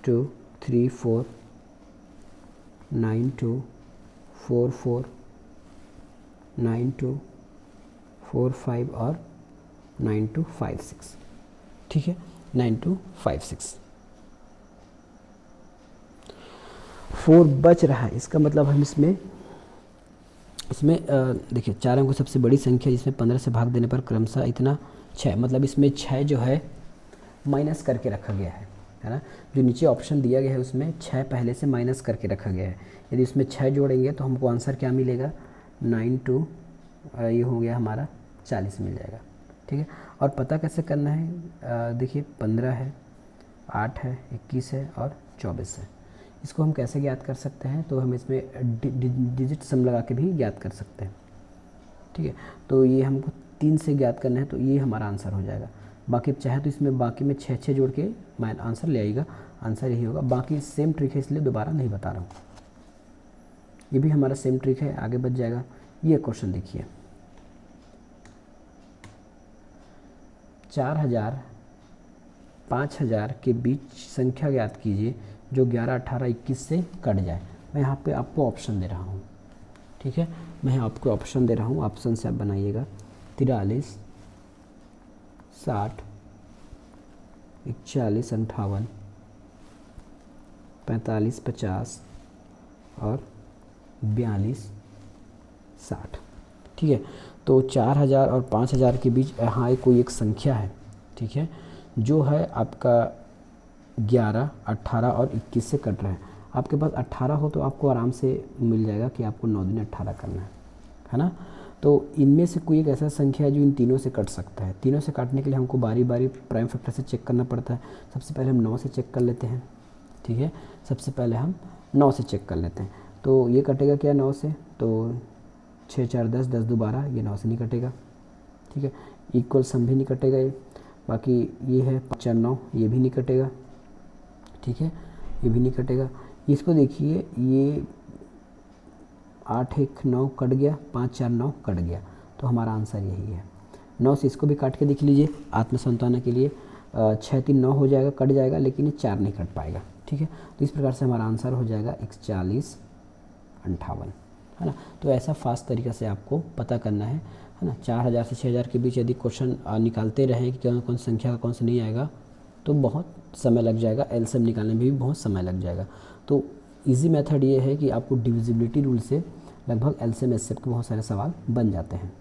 2, 3, 4, 9, 2, 4, 4, 9, 2, 4, 5 और 9, 2, 5, 6। ठीक है, 9, 2, 5, 6, 4 बच रहा है। इसका मतलब हम इसमें देखिए 4 अंकों सबसे बड़ी संख्या जिसमें 15 से भाग देने पर क्रमशः इतना 6, मतलब इसमें 6 जो है माइनस करके रखा गया है ना। जो नीचे ऑप्शन दिया गया है उसमें 6 पहले से माइनस करके रखा गया है। यदि उसमें 6 जोड़ेंगे तो हमको आंसर क्या मिलेगा? 9, 2 ये हो गया हमारा 40 मिल जाएगा। ठीक है, और पता कैसे करना है? देखिए 15 है, 8 है, 21 है और 24 है। इसको हम कैसे ज्ञात कर सकते हैं? तो हम इसमें डिजिट सम लगा के भी ज्ञात कर सकते हैं। ठीक है, तो ये हमको 3 से ज्ञात करना है, तो ये हमारा आंसर हो जाएगा। बाकी चाहे तो इसमें बाकी में 6 जोड़ के मैं आंसर ले आएगा, आंसर यही होगा। बाकी सेम ट्रिक है, इसलिए दोबारा नहीं बता रहा हूँ। ये भी हमारा सेम ट्रिक है, आगे बढ़ जाएगा। ये क्वेश्चन देखिए, 4000 5000 के बीच संख्या ज्ञात कीजिए जो 11, 18, 21 से कट जाए। मैं यहाँ पे आपको ऑप्शन दे रहा हूँ। ठीक है, मैं आपको ऑप्शन दे रहा हूँ, ऑप्शन से आप बनाइएगा। 43, 60, 41, 58, 45, 50 और 42, 60। ठीक है, तो 4000 और 5000 के बीच यहाँ कोई एक संख्या है। ठीक है, जो है आपका 11, 18 और 21 से कट रहा है। आपके पास 18 हो तो आपको आराम से मिल जाएगा कि आपको 9 दिन 18 करना है ना। तो इनमें से कोई एक ऐसा संख्या है जो इन तीनों से कट सकता है। तीनों से काटने के लिए हमको बारी बारी प्राइम फैक्टर से चेक करना पड़ता है। सबसे पहले हम 9 से चेक कर लेते हैं। ठीक है, सबसे पहले हम 9 से चेक कर लेते हैं। तो ये कटेगा क्या 9 से? तो 6, 4, 10, 10, 2, 12, ये 9 से नहीं कटेगा। ठीक है, इक्वल सम भी नहीं कटेगा ये। बाकी ये है 5, 4, 9, ये भी नहीं कटेगा। ठीक है, ये भी नहीं कटेगा। इसको देखिए, ये 8, 1, 9 कट गया, 5, 4, 9 कट गया, तो हमारा आंसर यही है। 9 से इसको भी काट के देख लीजिए आत्मसंताना के लिए। 6, 3, 9 हो जाएगा, कट जाएगा, लेकिन ये 4 नहीं कट पाएगा। ठीक है, तो इस प्रकार से हमारा आंसर हो जाएगा 41, 58, है ना। तो ऐसा फास्ट तरीक़ा से आपको पता करना है ना। 4000 से 6000 के बीच यदि क्वेश्चन निकालते रहें कि कौन कौन संख्या का कौन सा नहीं आएगा तो बहुत समय लग जाएगा। एलसीएम निकालने में भी बहुत समय लग जाएगा। तो इजी मेथड ये है कि आपको डिविजिबिलिटी रूल से लगभग एलसीएम एचसीएफ के बहुत सारे सवाल बन जाते हैं।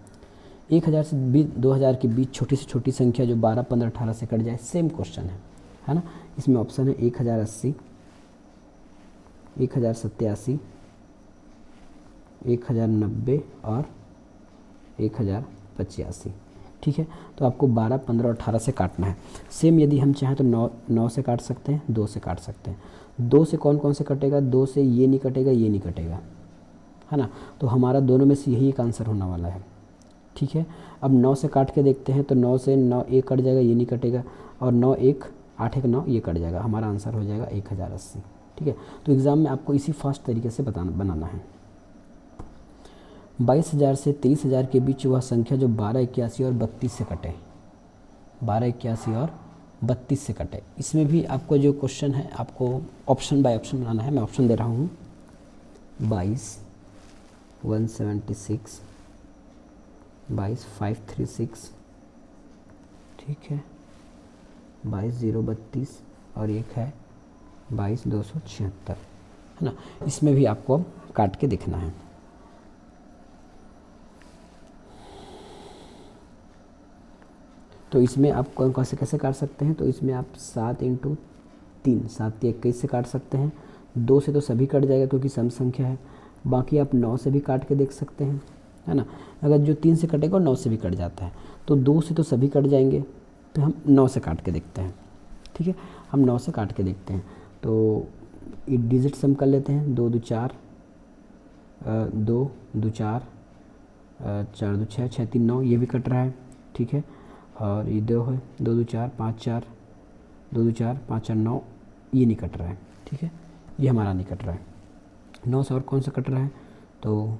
1000 से 2000 के बीच छोटी से छोटी संख्या जो 12, 15, 18 से कट जाए, सेम क्वेश्चन है ना। इसमें ऑप्शन है 1080, 1087, 1090 और 1085। ठीक है, तो आपको 12, 15 और 18 से काटना है। सेम यदि हम चाहें तो 9 से काट सकते हैं, 2 से काट सकते हैं। 2 से कौन कौन से कटेगा? 2 से ये नहीं कटेगा, ये नहीं कटेगा, है ना। तो हमारा दोनों में से यही एक आंसर होने वाला है। ठीक है, अब 9 से काट के देखते हैं तो 9 से 9 एक कट जाएगा, ये नहीं कटेगा, और 9, 1, 8, 1, 9 ये कट जाएगा। हमारा आंसर हो जाएगा 1080। ठीक है, तो एग्ज़ाम में आपको इसी फास्ट तरीके से बनाना है। 22000 से 23000 के बीच वह संख्या जो 12, 81 और 32 से कटे। 12, 81 और 32 से कटे। इसमें भी आपको जो क्वेश्चन है आपको ऑप्शन बाय ऑप्शन बनाना है। मैं ऑप्शन दे रहा हूँ 22, 176, 22, 536, ठीक है, 22, 032 और एक है 22, 276, है ना। इसमें भी आपको काट के देखना है। तो इसमें आप कैसे काट सकते हैं? तो इसमें आप 7 × 3, 7 या 21 से काट सकते हैं। 2 से तो सभी कट जाएगा क्योंकि सम संख्या है। बाकी आप 9 से भी काट के देख सकते हैं, है ना। अगर जो 3 से कटेगा 9 से भी कट जाता है, तो 2 से तो सभी कट जाएंगे, तो हम 9 से काट के देखते हैं। ठीक है, हम 9 से काट के देखते हैं। तो डिजिट सम कर लेते हैं। 2 2 4, 2 2 4, 4 2 6, 6 3 9, ये भी कट रहा है। ठीक है, और ये 2 है, 2 2 4 5 4, 2 2 4 5 4 9, ये नहीं कट रहा है। ठीक है, ये हमारा नहीं कट रहा है। 9 से और कौन सा कट रहा है, तो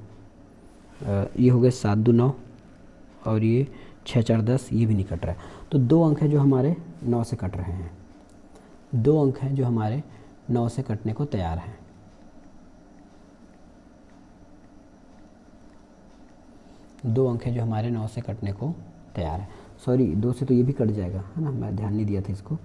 ये हो गए 7 2 9, और ये 6 4 10, ये भी नहीं कट रहा है। तो 2 अंक हैं जो हमारे 9 से कट रहे हैं, 2 अंक हैं जो हमारे 9 से कटने को तैयार हैं। दो अंक है जो हमारे 9 से कटने को तैयार है। सॉरी, 2 से तो ये भी कट जाएगा, है ना, मैं ध्यान नहीं दिया था इसको।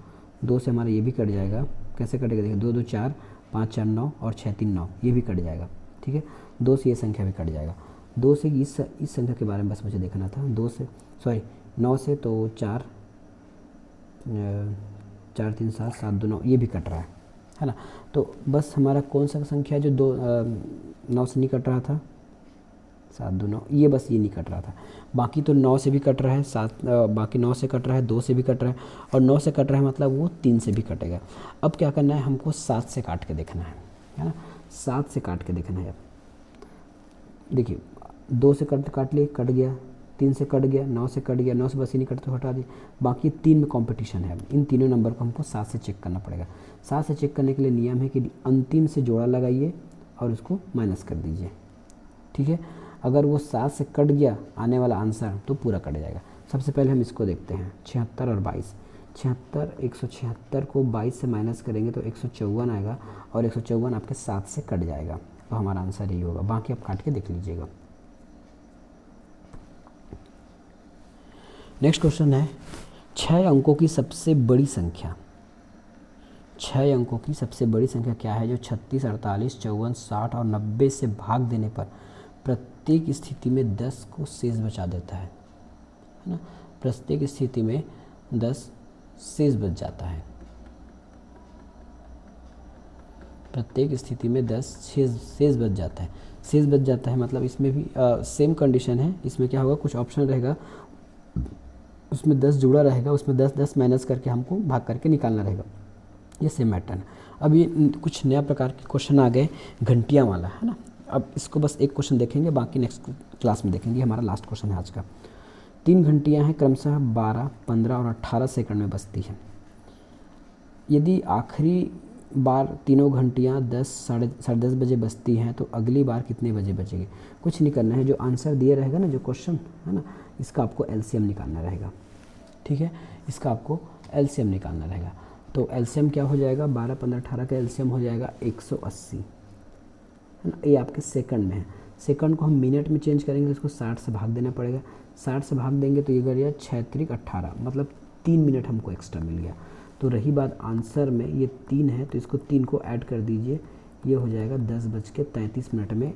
2 से हमारा ये भी कट जाएगा। कैसे कटेगा, देखिए 2 2 4 5 4 9 और 6 3 9, ये भी कट जाएगा। ठीक है, 2 से ये संख्या भी कट जाएगा। 2 से इस संख्या के बारे में बस मुझे देखना था। 2 से, सॉरी 9 से तो 4 4 3 7 7 2 9, ये भी कट रहा है ना। तो बस हमारा कौन सा संख्या है जो 9 से नहीं कट रहा था, 7 2 9, ये बस ये नहीं कट रहा था। बाकी तो 9 से भी कट रहा है, 7 बाकी 9 से कट रहा है, 2 से भी कट रहा है, और 9 से कट रहा है मतलब वो 3 से भी कटेगा। अब क्या करना है, हमको 7 से काट के देखना है ना। 7 से काट के देखना है। अब देखिए 2 से काट लिए, कट गया। 3 से कट गया, 9 से कट गया, 9 से बस ही नहीं कट तो हटा दिए। बाकी 3 में कंपटीशन है। इन तीनों नंबर को हमको 7 से चेक करना पड़ेगा। 7 से चेक करने के लिए नियम है कि अंतिम से जोड़ा लगाइए और उसको माइनस कर दीजिए। ठीक है, अगर वो 7 से कट गया आने वाला आंसर तो पूरा कट जाएगा। सबसे पहले हम इसको देखते हैं, 76 और 22। 76, 176 को 22 से माइनस करेंगे तो 154 आएगा, और 154 आपके 7 से कट जाएगा, तो हमारा आंसर यही होगा। बाकी आप काट के देख लीजिएगा। नेक्स्ट क्वेश्चन है 6 अंकों की सबसे बड़ी संख्या। 6 अंकों की सबसे बड़ी संख्या क्या है जो 36, 48, 54, 60 और 90 से भाग देने पर प्रत्येक स्थिति में 10 को शेष बचा देता है ना। प्रत्येक स्थिति में 10 शेष बच जाता है। प्रत्येक स्थिति में 10 शेष बच जाता है। शेष बच जाता है मतलब इसमें भी सेम कंडीशन है। इसमें क्या होगा, कुछ ऑप्शन रहेगा, उसमें 10 जुड़ा रहेगा, उसमें 10 10 माइनस करके हमको भाग करके निकालना रहेगा। ये सेम पैटर्न है। अब ये कुछ नया प्रकार के क्वेश्चन आ गए, घंटियाँ वाला, है ना। अब इसको बस एक क्वेश्चन देखेंगे, बाकी नेक्स्ट क्लास में देखेंगे। हमारा लास्ट क्वेश्चन है आज का। 3 घंटियाँ हैं, क्रमशः 12, 15 और 18 सेकंड में बजती हैं। यदि आखिरी बार तीनों घंटियाँ 10 साढ़े 10 बजे बजती हैं तो अगली बार कितने बजे बजेगी। कुछ नहीं करना है, जो आंसर दिया रहेगा ना, जो क्वेश्चन है ना, इसका आपको एलसीएम निकालना रहेगा। ठीक है, इसका आपको एलसीएम निकालना रहेगा। तो एलसीएम क्या हो जाएगा, 12, 15, 18 का एलसीएम हो जाएगा 180, है ना। ये आपके सेकंड में है। सेकंड को हम मिनट में चेंज करेंगे तो इसको 60 से भाग देना पड़ेगा। 60 से भाग देंगे तो ये करिए 6 त्रिक 18, मतलब 3 मिनट हमको एक्स्ट्रा मिल गया। तो रही बात आंसर में, ये 3 है तो इसको 3 को ऐड कर दीजिए, ये हो जाएगा 10:33 में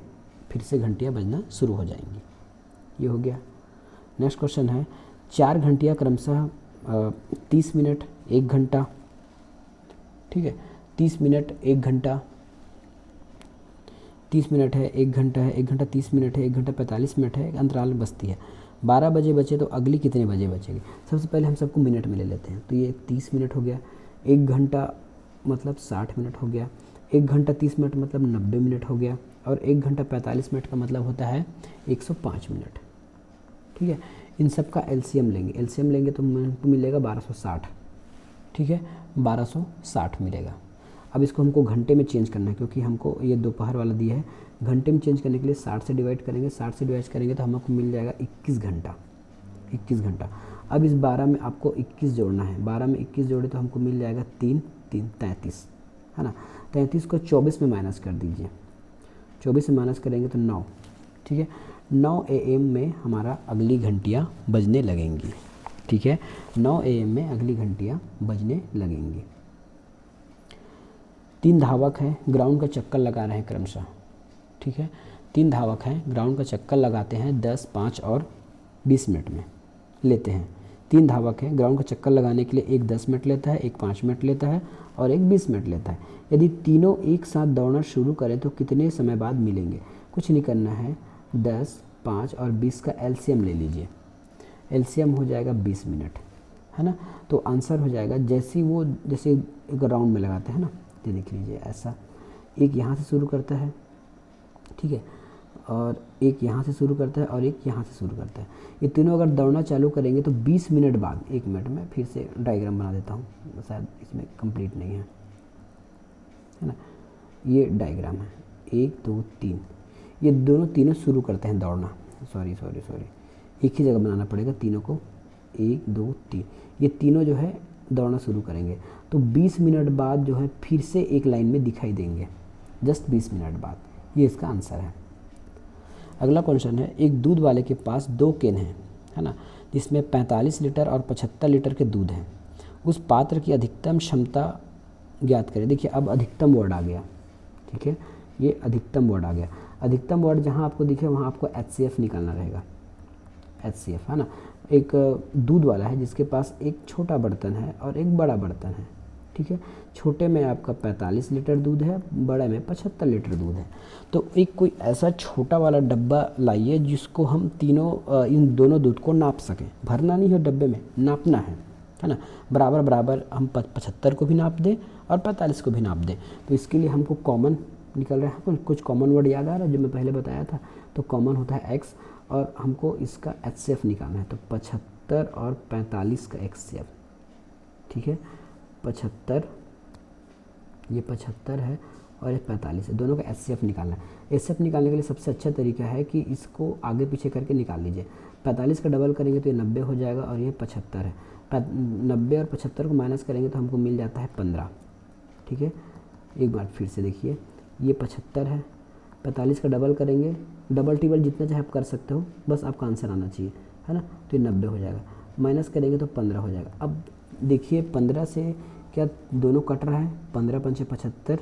फिर से घंटियाँ बजना शुरू हो जाएंगी। ये हो गया। नेक्स्ट क्वेश्चन है 4 घंटियाँ क्रमशः 30 मिनट 1 घंटा, ठीक है, 30 मिनट 1 घंटा, 30 मिनट है 1 घंटा है, 1 घंटा 30 मिनट है, 1 घंटा 45 मिनट है, अंतराल में बजती है। 12 बजे बचे तो अगली कितने बजे बचेगी। सबसे पहले हम सबको मिनट में ले लेते हैं, तो ये 30 मिनट हो गया। 1 घंटा मतलब 60 मिनट हो गया। 1 घंटा 30 मिनट मतलब 90 मिनट हो गया, और 1 घंटा 45 मिनट का मतलब होता है 105 मिनट। ठीक है, इन सब का एलसीएम लेंगे। एलसीएम लेंगे तो मिलेगा 1260। ठीक है, 1260 मिलेगा। अब इसको हमको घंटे में चेंज करना है, क्योंकि हमको ये दोपहर वाला दिया है। घंटे में चेंज करने के लिए 60 से डिवाइड करेंगे। 60 से डिवाइड करेंगे तो हमको मिल जाएगा 21 घंटा। 21 घंटा। अब इस 12 में आपको 21 जोड़ना है। 12 में 21 जोड़े तो हमको मिल जाएगा 3 3 33, है ना। 33 को 24 में माइनस कर दीजिए। 24 में माइनस करेंगे तो 9। ठीक है, 9 AM में हमारा अगली घंटियाँ बजने लगेंगी। ठीक है, 9 AM में अगली घंटियाँ बजने लगेंगी। 3 धावक हैं, ग्राउंड का चक्कर लगा रहे हैं क्रमशः। ठीक है, 3 धावक हैं, ग्राउंड का चक्कर लगाते हैं 10, 5 और 20 मिनट में लेते हैं। 3 धावक हैं। ग्राउंड का चक्कर लगाने के लिए एक 10 मिनट लेता है, एक 5 मिनट लेता है और एक 20 मिनट लेता है। यदि तीनों एक साथ दौड़ना शुरू करें तो कितने समय बाद मिलेंगे? कुछ नहीं करना है, 10, 5 और 20 का एलसीएम ले लीजिए। एलसीएम हो जाएगा 20 मिनट, है ना। तो आंसर हो जाएगा जैसे एक राउंड में लगाते हैं ना, ये देख लीजिए ऐसा, एक यहाँ से शुरू करता है, ठीक है, और एक यहाँ से शुरू करता है और एक यहाँ से शुरू करता है। ये तीनों अगर दौड़ना चालू करेंगे तो 20 मिनट बाद, 1 मिनट में फिर से डायग्राम बना देता हूँ, शायद इसमें कंप्लीट नहीं है ना। ये डायग्राम है, 1 2 3, ये तीनों शुरू करते हैं दौड़ना। सॉरी एक ही जगह बनाना पड़ेगा तीनों को, 1 2 3, ये तीनों जो है दौड़ना शुरू करेंगे तो 20 मिनट बाद जो है फिर से एक लाइन में दिखाई देंगे, जस्ट 20 मिनट बाद। ये इसका आंसर है। अगला क्वेश्चन है, एक दूध वाले के पास 2 केन हैं, है ना, जिसमें 45 लीटर और 75 लीटर के दूध हैं। उस पात्र की अधिकतम क्षमता ज्ञात करें। देखिए अब अधिकतम वर्ड आ गया, ठीक है, ये अधिकतम वर्ड आ गया। अधिकतम वर्ड जहाँ आपको दिखे वहाँ आपको HCF निकालना रहेगा, HCF, है ना। एक दूध वाला है जिसके पास एक छोटा बर्तन है और एक बड़ा बर्तन है, ठीक है। छोटे में आपका 45 लीटर दूध है, बड़े में 75 लीटर दूध है। तो एक कोई ऐसा छोटा वाला डब्बा लाइए जिसको हम इन दोनों दूध को नाप सकें। भरना नहीं है डब्बे में, नापना है ना। बराबर बराबर हम 75 को भी नाप दें और 45 को भी नाप दें। तो इसके लिए हमको कॉमन निकल रहा है, कुछ कॉमन वर्ड याद आ रहा है जो मैं पहले बताया था। तो कॉमन होता है x और हमको इसका HCF निकालना है। तो 75 और 45 का HCF, ठीक है, 75, ये 75 है और ये 45 है, दोनों का HCF निकालना है। HCF निकालने के लिए सबसे अच्छा तरीका है कि इसको आगे पीछे करके निकाल लीजिए। 45 का डबल करेंगे तो ये 90 हो जाएगा और ये 75 है। 90 और 75 को माइनस करेंगे तो हमको मिल जाता है 15, ठीक है। एक बार फिर से देखिए, ये 75 है, 45 का डबल करेंगे, डबल टिबल जितना चाहे आप कर सकते हो, बस आपका आंसर आना चाहिए, है ना। तो ये 90 हो जाएगा, माइनस करेंगे तो 15 हो जाएगा। अब देखिए 15 से क्या दोनों कट रहा है, 15 पंचे 75,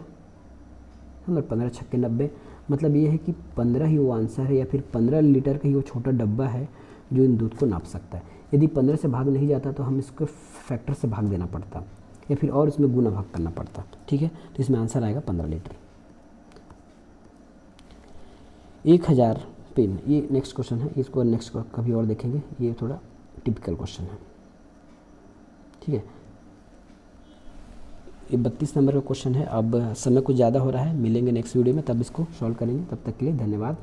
है ना, 15 छक्के 90। मतलब ये है कि 15 ही वो आंसर है, या फिर 15 लीटर का ही वो छोटा डब्बा है जो इन दूध को नाप सकता है। यदि 15 से भाग नहीं जाता तो हम इसको फैक्टर से भाग देना पड़ता या फिर और इसमें गुना भाग करना पड़ता, ठीक है। तो इसमें आंसर आएगा 15 लीटर। 1000 पेन, ये नेक्स्ट क्वेश्चन है, इसको नेक्स्ट कभी और देखेंगे, ये थोड़ा टिपिकल क्वेश्चन है, ठीक है। ये 32 नंबर का क्वेश्चन है। अब समय कुछ ज़्यादा हो रहा है, मिलेंगे नेक्स्ट वीडियो में, तब इसको सॉल्व करेंगे। तब तक के लिए धन्यवाद।